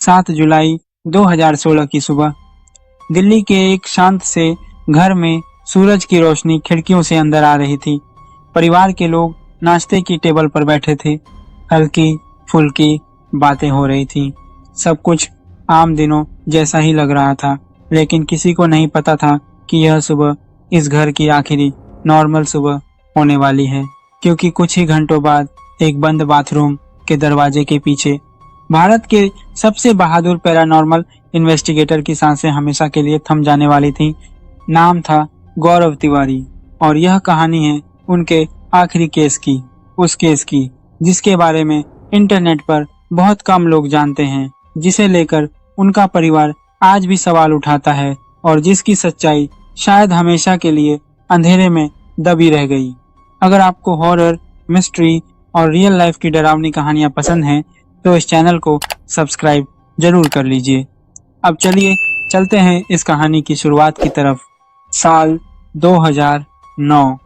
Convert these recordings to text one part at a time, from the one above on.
7 जुलाई 2016 की सुबह दिल्ली के एक शांत से घर में सूरज की रोशनी खिड़कियों से अंदर आ रही थी। परिवार के लोग नाश्ते की टेबल पर बैठे थे। हल्की फुल्की बातें हो रही थी। सब कुछ आम दिनों जैसा ही लग रहा था, लेकिन किसी को नहीं पता था कि यह सुबह इस घर की आखिरी नॉर्मल सुबह होने वाली है, क्योंकि कुछ ही घंटों बाद एक बंद बाथरूम के दरवाजे के पीछे भारत के सबसे बहादुर पैरानॉर्मल इन्वेस्टिगेटर की सांसें हमेशा के लिए थम जाने वाली थी। नाम था गौरव तिवारी और यह कहानी है उनके आखिरी केस की, उस केस की जिसके बारे में इंटरनेट पर बहुत कम लोग जानते हैं, जिसे लेकर उनका परिवार आज भी सवाल उठाता है और जिसकी सच्चाई शायद हमेशा के लिए अंधेरे में दबी रह गई। अगर आपको हॉरर, मिस्ट्री और रियल लाइफ की डरावनी कहानियां पसंद हैं तो इस चैनल को सब्सक्राइब जरूर कर लीजिए। अब चलिए चलते हैं इस कहानी की शुरुआत की तरफ। साल 2009।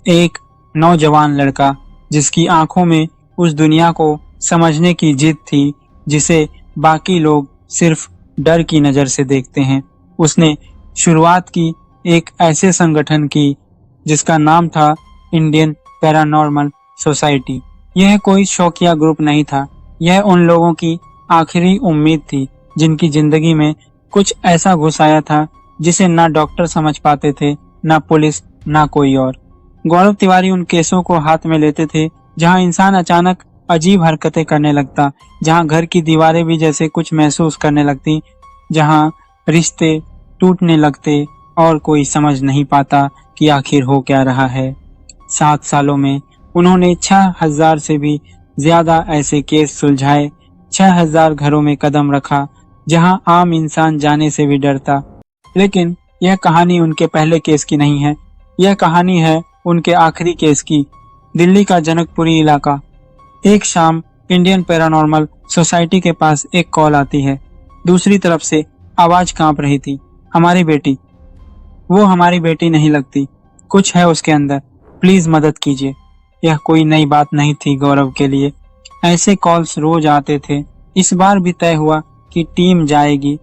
एक नौजवान लड़का जिसकी आंखों में उस दुनिया को समझने की जिद थी जिसे बाकी लोग सिर्फ डर की नज़र से देखते हैं। उसने शुरुआत की एक ऐसे संगठन की जिसका नाम था इंडियन पैरानॉर्मल सोसाइटी। यह कोई शौकिया ग्रुप नहीं था, यह उन लोगों की आखिरी उम्मीद थी जिनकी जिंदगी में कुछ ऐसा घुस आया था जिसे ना डॉक्टर समझ पाते थे, ना पुलिस, ना कोई और। गौरव तिवारी उन केसों को हाथ में लेते थे जहां इंसान अचानक अजीब हरकतें करने लगता, जहां घर की दीवारें भी जैसे कुछ महसूस करने लगती, जहां रिश्ते टूटने लगते और कोई समझ नहीं पाता कि आखिर हो क्या रहा है। 7 सालों में उन्होंने 6000 से भी ज्यादा ऐसे केस सुलझाए, 6000 घरों में कदम रखा जहां आम इंसान जाने से भी डरता। लेकिन यह कहानी उनके पहले केस की नहीं है, यह कहानी है उनके आखिरी केस की। दिल्ली का जनकपुरी इलाका। एक शाम इंडियन पैरानॉर्मल सोसाइटी के पास एक कॉल आती है। दूसरी तरफ से आवाज कांप रही थी, हमारी बेटी। वो हमारी बेटी नहीं लगती, कुछ है उसके अंदर, प्लीज मदद कीजिए। यह कोई नई बात नहीं थी गौरव के लिए, ऐसे कॉल्स रोज आते थे। इस बार भी तय हुआ कि टीम जाएगी,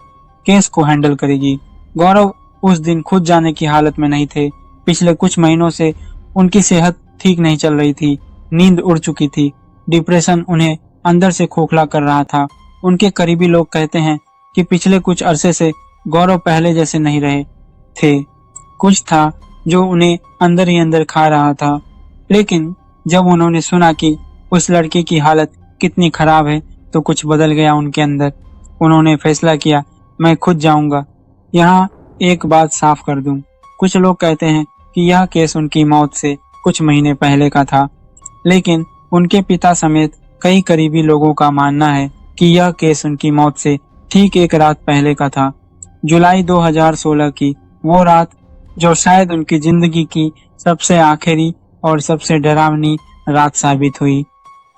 केस को हैंडल करेगी। गौरव उस दिन खुद जाने की हालत में नहीं थे। पिछले कुछ महीनों से उनकी सेहत ठीक नहीं चल रही थी, नींद उड़ चुकी थी, डिप्रेशन उन्हें अंदर से खोखला कर रहा था। उनके करीबी लोग कहते हैं कि पिछले कुछ अरसे से गौरव पहले जैसे नहीं रहे थे। कुछ था जो उन्हें अंदर ही अंदर खा रहा था। लेकिन जब उन्होंने सुना कि उस लड़के की हालत कितनी खराब है तो कुछ बदल गया उनके अंदर। उन्होंने फैसला किया, मैं खुद जाऊंगा। यहाँ एक बात साफ कर दूं, कुछ लोग कहते हैं कि यह केस उनकी मौत से कुछ महीने पहले का था, लेकिन उनके पिता समेत कई करीबी लोगों का मानना है कि यह केस उनकी मौत से ठीक एक रात पहले का था। जुलाई 2016 की वो रात जो शायद उनकी जिंदगी की सबसे आखिरी और सबसे डरावनी रात साबित हुई।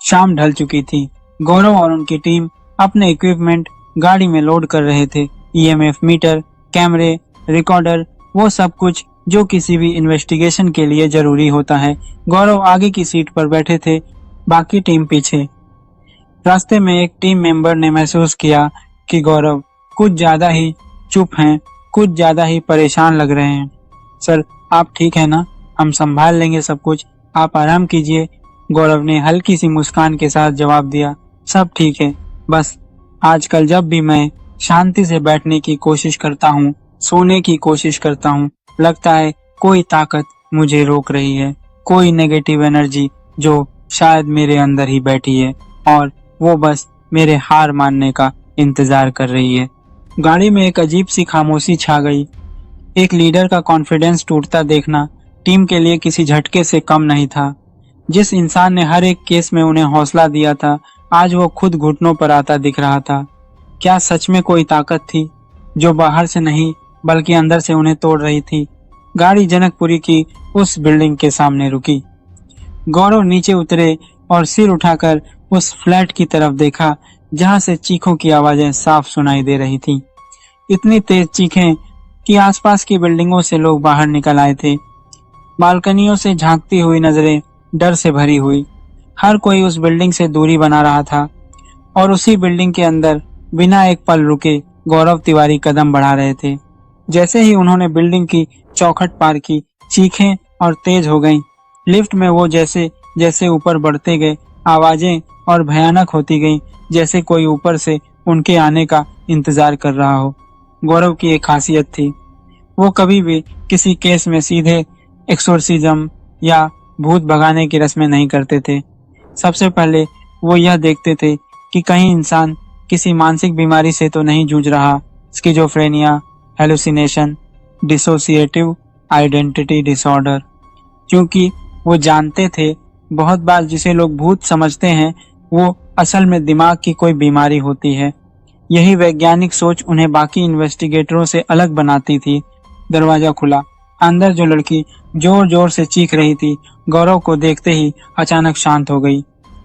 शाम ढल चुकी थी। गौरव और उनकी टीम अपने इक्विपमेंट गाड़ी में लोड कर रहे थे। ईएमएफ मीटर, कैमरे, रिकॉर्डर, वो सब कुछ जो किसी भी इन्वेस्टिगेशन के लिए जरूरी होता है। गौरव आगे की सीट पर बैठे थे, बाकी टीम पीछे। रास्ते में एक टीम मेंबर ने महसूस किया कि गौरव कुछ ज्यादा ही चुप हैं, कुछ ज्यादा ही परेशान लग रहे हैं। सर, आप ठीक है ना? हम संभाल लेंगे सब कुछ, आप आराम कीजिए। गौरव ने हल्की सी मुस्कान के साथ जवाब दिया, सब ठीक है, बस आजकल जब भी मैं शांति से बैठने की कोशिश करता हूँ, सोने की कोशिश करता हूँ, लगता है कोई ताकत मुझे रोक रही है, कोई नेगेटिव एनर्जी जो शायद मेरे अंदर ही बैठी है और वो बस मेरे हार मानने का इंतजार कर रही है। गाड़ी में एक अजीब सी खामोशी छा गई। एक लीडर का कॉन्फिडेंस टूटता देखना टीम के लिए किसी झटके से कम नहीं था। जिस इंसान ने हर एक केस में उन्हें हौसला दिया था, आज वो खुद घुटनों पर आता दिख रहा था। क्या सच में कोई ताकत थी जो बाहर से नहीं बल्कि अंदर से उन्हें तोड़ रही थी? गाड़ी जनकपुरी की उस बिल्डिंग के सामने रुकी। गौरव नीचे उतरे और सिर उठाकर उस फ्लैट की तरफ देखा जहां से चीखों की आवाजें साफ सुनाई दे रही थीं। इतनी तेज चीखें कि आसपास की बिल्डिंगों से लोग बाहर निकल आए थे। बालकनियों से झांकती हुई नजरें डर से भरी हुई। हर कोई उस बिल्डिंग से दूरी बना रहा था और उसी बिल्डिंग के अंदर बिना एक पल रुके गौरव तिवारी कदम बढ़ा रहे थे। जैसे ही उन्होंने बिल्डिंग की चौखट पार की, चीखें और तेज हो गईं। लिफ्ट में वो जैसे जैसे ऊपर बढ़ते गए, आवाजें और भयानक होती गईं, जैसे कोई ऊपर से उनके आने का इंतजार कर रहा हो। गौरव की एक खासियत थी, वो कभी भी किसी केस में सीधे एक्सोर्सिज्म या भूत भगाने की रस्में नहीं करते थे। सबसे पहले वो यह देखते थे कि कहीं इंसान किसी मानसिक बीमारी से तो नहीं जूझ रहा, schizophrenia, hallucination, dissociative identity disorder. क्योंकि वो जानते थे बहुत बार जिसे लोग भूत समझते हैं वो असल में दिमाग की कोई बीमारी होती है। यही वैज्ञानिक सोच उन्हें बाकी इन्वेस्टिगेटरों से अलग बनाती थी। दरवाजा खुला। अंदर जो लड़की जोर जोर से चीख रही थी, गौरव को देखते ही अचानक शांत हो गई।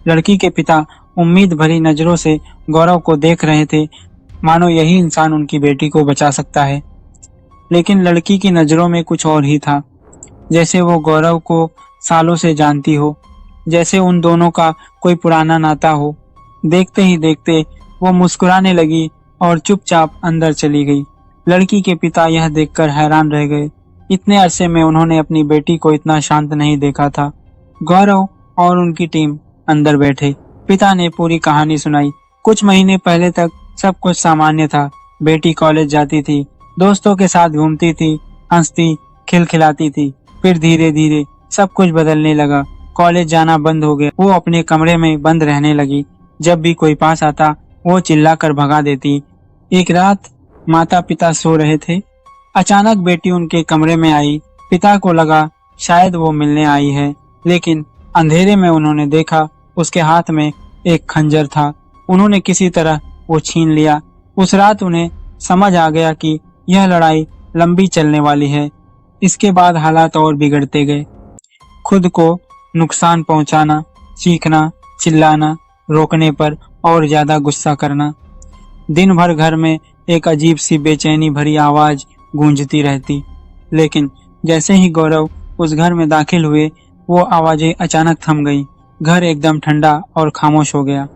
लड़की के पिता उम्मीद भरी नजरों से गौरव को देख रहे थे, मानो यही इंसान उनकी बेटी को बचा सकता है। लेकिन लड़की की नजरों में कुछ और ही था, जैसे वो गौरव को सालों से जानती हो, जैसे उन दोनों का कोई पुराना नाता हो। देखते ही देखते वो मुस्कुराने लगी और चुपचाप अंदर चली गई। लड़की के पिता यह देखकर हैरान रह गए। इतने अरसे में उन्होंने अपनी बेटी को इतना शांत नहीं देखा था। गौरव और उनकी टीम अंदर बैठे। पिता ने पूरी कहानी सुनाई। कुछ महीने पहले तक सब कुछ सामान्य था। बेटी कॉलेज जाती थी, दोस्तों के साथ घूमती थी, हंसती खिलखिलाती थी। फिर धीरे धीरे सब कुछ बदलने लगा। कॉलेज जाना बंद हो गया। वो अपने कमरे में बंद रहने लगी। जब भी कोई पास आता वो चिल्लाकर भगा देती। एक रात माता पिता सो रहे थे। अचानक बेटी उनके कमरे में आई। पिता को लगा शायद वो मिलने आई है, लेकिन अंधेरे में उन्होंने देखा उसके हाथ में एक खंजर था। उन्होंने किसी तरह वो छीन लिया। उस रात उन्हें समझ आ गया कि यह लड़ाई लंबी चलने वाली है। इसके बाद हालात और बिगड़ते गए। खुद को नुकसान पहुंचाना, चीखना, चिल्लाना, रोकने पर और ज्यादा गुस्सा करना। दिन भर घर में एक अजीब सी बेचैनी भरी आवाज गूंजती रहती। लेकिन जैसे ही गौरव उस घर में दाखिल हुए, वो आवाजें अचानक थम गईं। घर एकदम ठंडा और खामोश हो गया।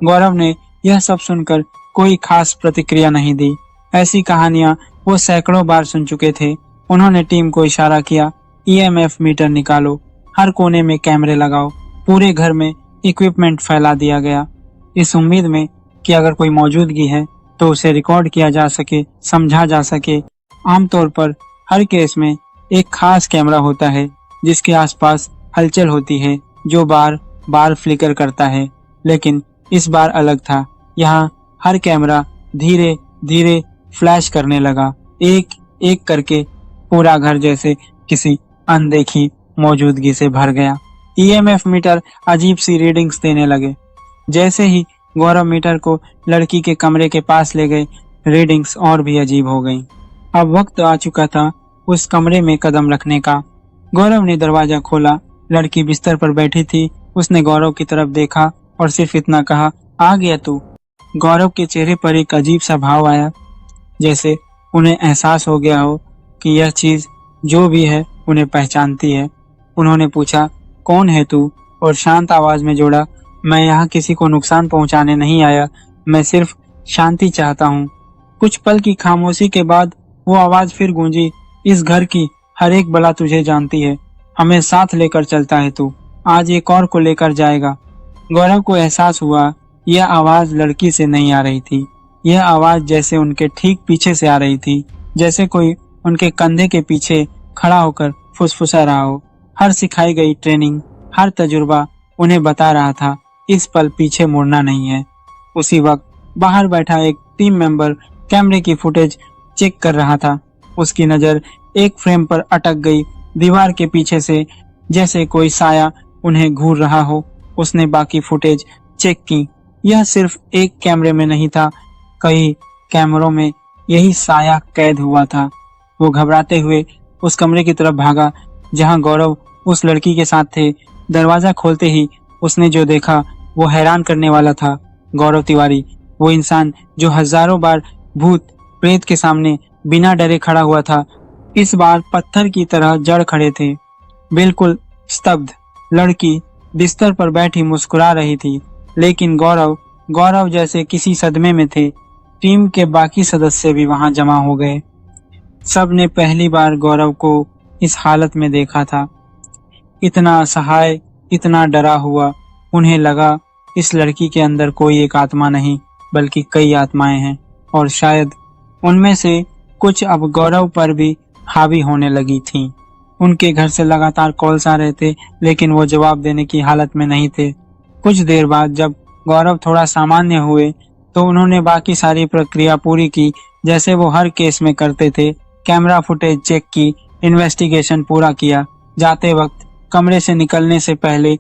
गौरव ने यह सब सुनकर कोई खास प्रतिक्रिया नहीं दी। ऐसी कहानियां वो सैकड़ों बार सुन चुके थे। उन्होंने टीम को इशारा किया, ईएमएफ मीटर निकालो, हर कोने में कैमरे लगाओ। पूरे घर में इक्विपमेंट फैला दिया गया, इस उम्मीद में कि अगर कोई मौजूदगी है तो उसे रिकॉर्ड किया जा सके, समझा जा सके। आमतौर पर हर केस में एक खास कैमरा होता है जिसके आसपास हलचल होती है, जो बार बार फ्लिकर करता है। लेकिन इस बार अलग था। यहाँ हर कैमरा धीरे धीरे फ्लैश करने लगा, एक एक करके पूरा घर जैसे किसी अनदेखी मौजूदगी से भर गया। ईएमएफ मीटर अजीब सी रीडिंग्स देने लगे। जैसे ही गौरव मीटर को लड़की के कमरे के पास ले गए, रीडिंग्स और भी अजीब हो गईं। अब वक्त आ चुका था उस कमरे में कदम रखने का। गौरव ने दरवाजा खोला। लड़की बिस्तर पर बैठी थी। उसने गौरव की तरफ देखा और सिर्फ इतना कहा, आ गया तू। गौरव के चेहरे पर एक अजीब सा भाव आया, जैसे उन्हें एहसास हो गया हो कि यह चीज जो भी है उन्हें पहचानती है। उन्होंने पूछा, कौन है तू? और शांत आवाज में जोड़ा, मैं यहाँ किसी को नुकसान पहुंचाने नहीं आया, मैं सिर्फ शांति चाहता हूँ। कुछ पल की खामोशी के बाद वो आवाज फिर गूंजी, इस घर की हर एक बला तुझे जानती है, हमें साथ लेकर चलता है तू, आज एक और को लेकर जाएगा। गौरव को एहसास हुआ यह आवाज लड़की से नहीं आ रही थी। यह आवाज जैसे उनके ठीक पीछे से आ रही थी, जैसे कोई उनके कंधे के पीछे खड़ा होकर फुसफुसा रहा हो। हर सिखाई गई ट्रेनिंग, हर तजुर्बा उन्हें बता रहा था, इस पल पीछे मुड़ना नहीं है। उसी वक्त बाहर बैठा एक टीम मेंबर कैमरे की फुटेज चेक कर रहा था। उसकी नजर एक फ्रेम पर अटक गई, दीवार के पीछे से जैसे कोई साया उन्हें घूर रहा हो। उसने बाकी फुटेज चेक की। यह सिर्फ एक कैमरे में नहीं था, कई कैमरों में यही साया कैद हुआ था। वो घबराते हुए उस कमरे की तरफ भागा जहां गौरव उस लड़की के साथ थे। दरवाजा खोलते ही उसने जो देखा वो हैरान करने वाला था। गौरव तिवारी, वो इंसान जो हजारों बार भूत प्रेत के सामने बिना डरे खड़ा हुआ था, इस बार पत्थर की तरह जड़ खड़े थे, बिल्कुल स्तब्ध। लड़की बिस्तर पर बैठी मुस्कुरा रही थी, लेकिन गौरव जैसे किसी सदमे में थे। टीम के बाकी सदस्य भी वहां जमा हो गए। सब ने पहली बार गौरव को इस हालत में देखा था, इतना असहाय, इतना डरा हुआ। उन्हें लगा इस लड़की के अंदर कोई एक आत्मा नहीं, बल्कि कई आत्माएं हैं, और शायद उनमें से कुछ अब गौरव पर भी हावी होने लगी थीं। उनके घर से लगातार कॉल्स आ रहे थे, लेकिन वो जवाब देने की हालत में नहीं थे। कुछ देर बाद जब गौरव थोड़ा सामान्य हुए, तो उन्होंने बाकी सारी प्रक्रिया पूरी की, जैसे वो हर केस में करते थे। कैमरा फुटेज चेक की, इन्वेस्टिगेशन पूरा किया। जाते वक्त कमरे से निकलने से पहले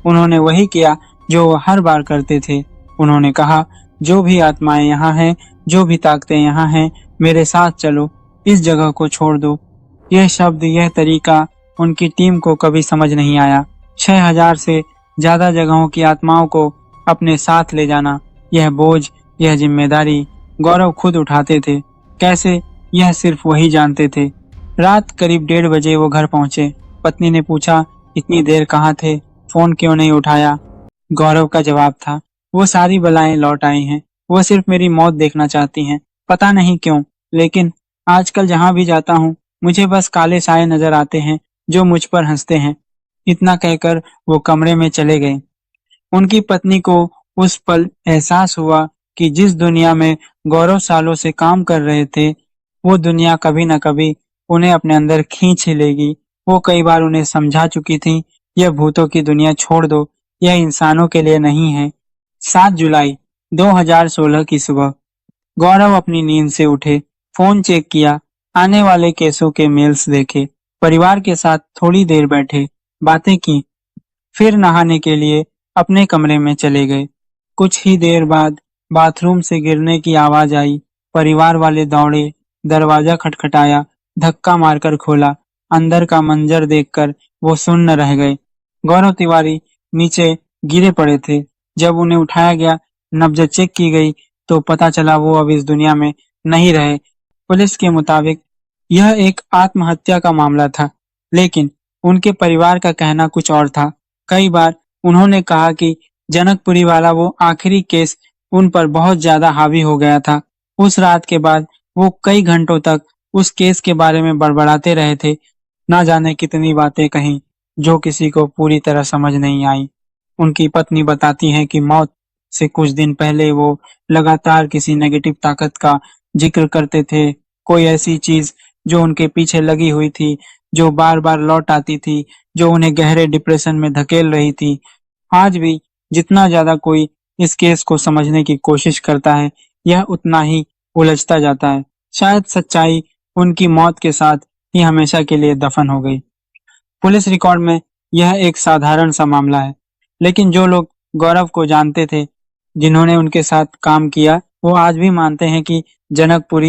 उन्होंने वही किया जो वो हर बार करते थे। उन्होंने कहा, जो भी आत्माएं यहाँ हैं, जो भी ताकतें यहाँ हैं, मेरे साथ चलो, इस जगह को छोड़ दो। यह शब्द, यह तरीका उनकी टीम को कभी समझ नहीं आया। 6000 से ज्यादा जगहों की आत्माओं को अपने साथ ले जाना, यह बोझ, यह जिम्मेदारी गौरव खुद उठाते थे। कैसे, यह सिर्फ वही जानते थे। रात करीब 1:30 बजे वो घर पहुंचे। पत्नी ने पूछा, इतनी देर कहाँ थे, फोन क्यों नहीं उठाया? गौरव का जवाब था, वो सारी बलाएं लौट आई हैं, वो सिर्फ मेरी मौत देखना चाहती हैं। पता नहीं क्यों, लेकिन आजकल जहां भी जाता हूँ, मुझे बस काले साए नजर आते हैं जो मुझ पर हंसते हैं। इतना कहकर वो कमरे में चले गए। उनकी पत्नी को उस पल एहसास हुआ कि जिस दुनिया में गौरव सालों से काम कर रहे थे, वो दुनिया कभी न कभी उन्हें अपने अंदर खींच ही लेगी। वो कई बार उन्हें समझा चुकी थी, यह भूतों की दुनिया छोड़ दो, यह इंसानों के लिए नहीं है। 7 जुलाई 2016 की सुबह गौरव अपनी नींद से उठे, फोन चेक किया, आने वाले केसों के मेल्स देखे, परिवार के साथ थोड़ी देर बैठे, बातें की, फिर नहाने के लिए अपने कमरे में चले गए। कुछ ही देर बाद बाथरूम से गिरने की आवाज आई। परिवार वाले दौड़े, दरवाजा खटखटाया, धक्का मारकर खोला। अंदर का मंजर देखकर वो सुन्न रह गए। गौरव तिवारी नीचे गिरे पड़े थे। जब उन्हें उठाया गया, नब्ज चेक की गई, तो पता चला वो अब इस दुनिया में नहीं रहे। पुलिस के मुताबिक यह एक आत्महत्या का मामला था, लेकिन उनके परिवार का कहना कुछ और था। कई बार उन्होंने कहा कि जनकपुरी वाला वो आखिरी केस उन पर बहुत ज्यादा हावी हो गया था। उस रात के बाद वो कई घंटों तक उस केस के बारे में बड़बड़ाते रहे थे। ना जाने कितनी बातें कहीं जो किसी को पूरी तरह समझ नहीं आई। उनकी पत्नी बताती हैं कि मौत से कुछ दिन पहले वो लगातार किसी नेगेटिव ताकत का जिक्र करते थे, कोई ऐसी चीज जो उनके पीछे लगी हुई थी, जो बार बार लौट आती थी, जो उन्हें गहरे डिप्रेशन में धकेल रही थी। आज भी जितना ज्यादा कोई इस केस को समझने की कोशिश करता है, यह उतना ही उलझता जाता है। शायद सच्चाई उनकी मौत के साथ ही हमेशा के लिए दफन हो गई। पुलिस रिकॉर्ड में यह एक साधारण सा मामला है, लेकिन जो लोग गौरव को जानते थे, जिन्होंने उनके साथ काम किया, वो आज भी मानते हैं कि जनकपुरी